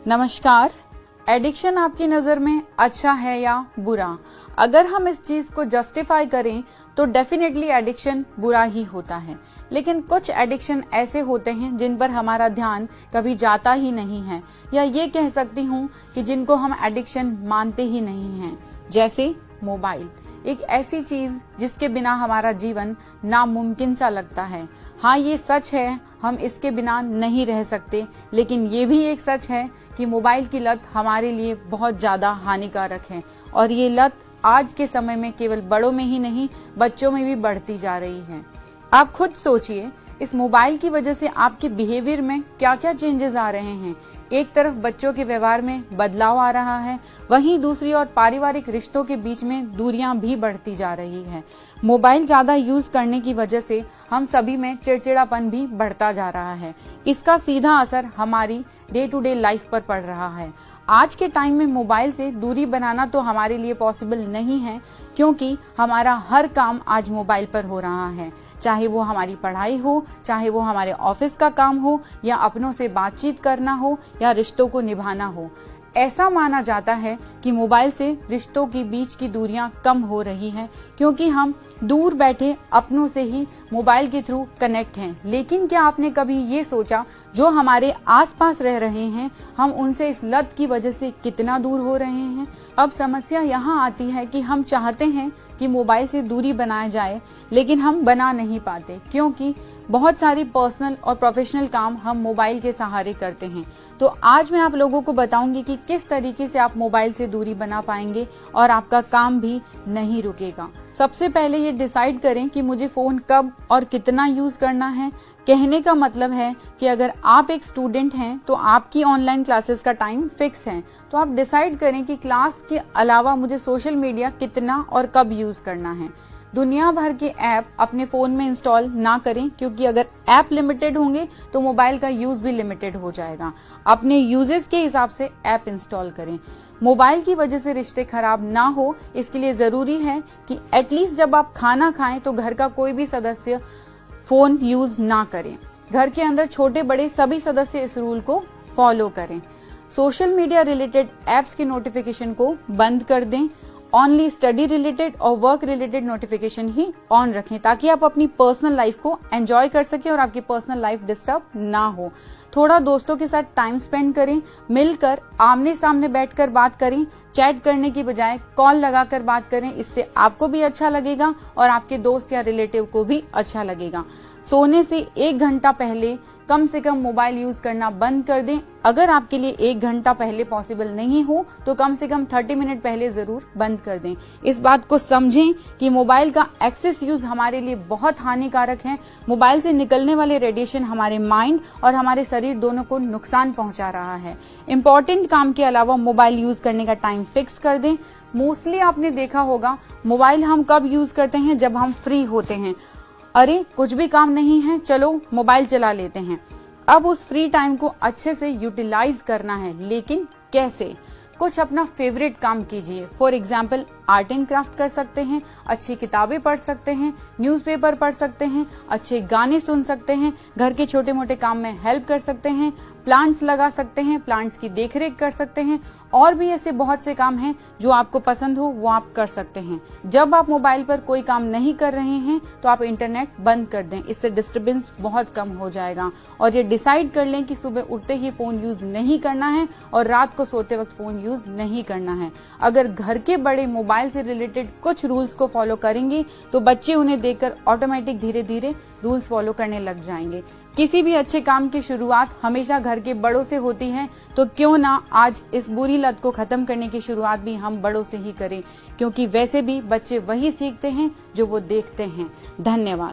नमस्कार। एडिक्शन आपकी नज़र में अच्छा है या बुरा? अगर हम इस चीज़ को जस्टिफाई करें तो डेफिनेटली एडिक्शन बुरा ही होता है, लेकिन कुछ एडिक्शन ऐसे होते हैं जिन पर हमारा ध्यान कभी जाता ही नहीं है, या ये कह सकती हूँ कि जिनको हम एडिक्शन मानते ही नहीं हैं। जैसे मोबाइल, एक ऐसी चीज जिसके बिना हमारा जीवन नामुमकिन सा लगता है। हाँ, ये सच है, हम इसके बिना नहीं रह सकते, लेकिन ये भी एक सच है कि मोबाइल की लत हमारे लिए बहुत ज्यादा हानिकारक है, और ये लत आज के समय में केवल बड़ों में ही नहीं, बच्चों में भी बढ़ती जा रही है। आप खुद सोचिए, इस मोबाइल की वजह से आपके बिहेवियर में क्या क्या चेंजेस आ रहे हैं। एक तरफ बच्चों के व्यवहार में बदलाव आ रहा है, वहीं दूसरी ओर पारिवारिक रिश्तों के बीच में दूरियां भी बढ़ती जा रही है। मोबाइल ज्यादा यूज करने की वजह से हम सभी में चिड़चिड़ापन भी बढ़ता जा रहा है। इसका सीधा असर हमारी डे टू डे लाइफ पर पड़ रहा है। आज के टाइम में मोबाइल से दूरी बनाना तो हमारे लिए पॉसिबल नहीं है, क्योंकि हमारा हर काम आज मोबाइल पर हो रहा है। चाहे वो हमारी पढ़ाई हो, चाहे वो हमारे ऑफिस का काम हो, या अपनों से बातचीत करना हो, या रिश्तों को निभाना हो। ऐसा माना जाता है कि मोबाइल से रिश्तों के बीच की दूरियां कम हो रही हैं, क्योंकि हम दूर बैठे अपनों से ही मोबाइल के थ्रू कनेक्ट हैं। लेकिन क्या आपने कभी ये सोचा, जो हमारे आसपास रह रहे हैं, हम उनसे इस लत की वजह से कितना दूर हो रहे हैं? अब समस्या यहाँ आती है कि हम चाहते हैं कि मोबाइल से दूरी बनाया जाए, लेकिन हम बना नहीं पाते, क्योंकि बहुत सारी पर्सनल और प्रोफेशनल काम हम मोबाइल के सहारे करते हैं। तो आज मैं आप लोगों को बताऊंगी कि किस तरीके से आप मोबाइल से दूरी बना पाएंगे और आपका काम भी नहीं रुकेगा। सबसे पहले ये डिसाइड करें कि मुझे फोन कब और कितना यूज करना है। कहने का मतलब है कि अगर आप एक स्टूडेंट हैं तो आपकी ऑनलाइन क्लासेस का टाइम फिक्स है, तो आप डिसाइड करें कि क्लास के अलावा मुझे सोशल मीडिया कितना और कब यूज करना है। दुनिया भर के ऐप अपने फोन में इंस्टॉल ना करें, क्योंकि अगर ऐप लिमिटेड होंगे तो मोबाइल का यूज भी लिमिटेड हो जाएगा। अपने यूजेस के हिसाब से ऐप इंस्टॉल करें। मोबाइल की वजह से रिश्ते खराब ना हो, इसके लिए जरूरी है कि एटलीस्ट जब आप खाना खाएं तो घर का कोई भी सदस्य फोन यूज ना करें। घर के अंदर छोटे बड़े सभी सदस्य इस रूल को फॉलो करें। सोशल मीडिया रिलेटेड एप्स की नोटिफिकेशन को बंद कर दें। ओनली स्टडी रिलेटेड और work related notification he on रखें, ताकि आप अपनी पर्सनल लाइफ को एंजॉय कर सकें और आपकी पर्सनल लाइफ डिस्टर्ब ना हो। थोड़ा दोस्तों के साथ टाइम स्पेंड करें, मिलकर आमने सामने बैठकर बात करें। चैट करने की बजाय कॉल लगाकर बात करें, इससे आपको भी अच्छा लगेगा और आपके दोस्त या रिलेटिव को भी अच्छा लगेगा। सोने से 1 घंटा पहले कम से कम मोबाइल यूज करना बंद कर दें। अगर आपके लिए 1 घंटा पहले पॉसिबल नहीं हो तो कम से कम 30 मिनट पहले जरूर बंद कर दें। इस बात को समझें कि मोबाइल का एक्सेस यूज हमारे लिए बहुत हानिकारक है। मोबाइल से निकलने वाले रेडिएशन हमारे माइंड और हमारे शरीर दोनों को नुकसान पहुंचा रहा है। इंपॉर्टेंट काम के अलावा मोबाइल यूज करने का टाइम फिक्स कर दें। मोस्टली आपने देखा होगा, मोबाइल हम कब यूज करते हैं? जब हम फ्री होते हैं। अरे कुछ भी काम नहीं है, चलो मोबाइल चला लेते हैं। अब उस फ्री टाइम को अच्छे से यूटिलाइज करना है, लेकिन कैसे? कुछ अपना फेवरेट काम कीजिए। For example, art and craft कर सकते हैं, अच्छी किताबें पढ़ सकते हैं, न्यूज़पेपर पढ़ सकते हैं, अच्छे गाने सुन सकते हैं, घर के छोटे मोटे काम में हेल्प कर सकते हैं, प्लांट्स लगा सकते हैं, प्लांट्स की देखरेख कर सकते हैं, और भी ऐसे बहुत से काम हैं जो आपको पसंद हो वो आप कर सकते हैं। जब आप मोबाइल पर कोई काम नहीं कर रहे हैं तो आप इंटरनेट बंद कर दें, इससे डिस्टर्बेंस बहुत कम हो जाएगा। और ये डिसाइड कर लें कि सुबह उठते ही फोन यूज नहीं करना है और रात को सोते वक्त फोन यूज नहीं करना है। अगर घर के बड़े मोबाइल से रिलेटेड कुछ रूल्स को फॉलो करेंगे तो बच्चे उन्हें देखकर ऑटोमेटिक धीरे धीरे रूल्स फॉलो करने लग जाएंगे। किसी भी अच्छे काम की शुरुआत हमेशा घर के बड़ों से होती है, तो क्यों ना आज इस बुरी लत को खत्म करने की शुरुआत भी हम बड़ों से ही करें, क्योंकि वैसे भी बच्चे वही सीखते हैं जो वो देखते हैं। धन्यवाद।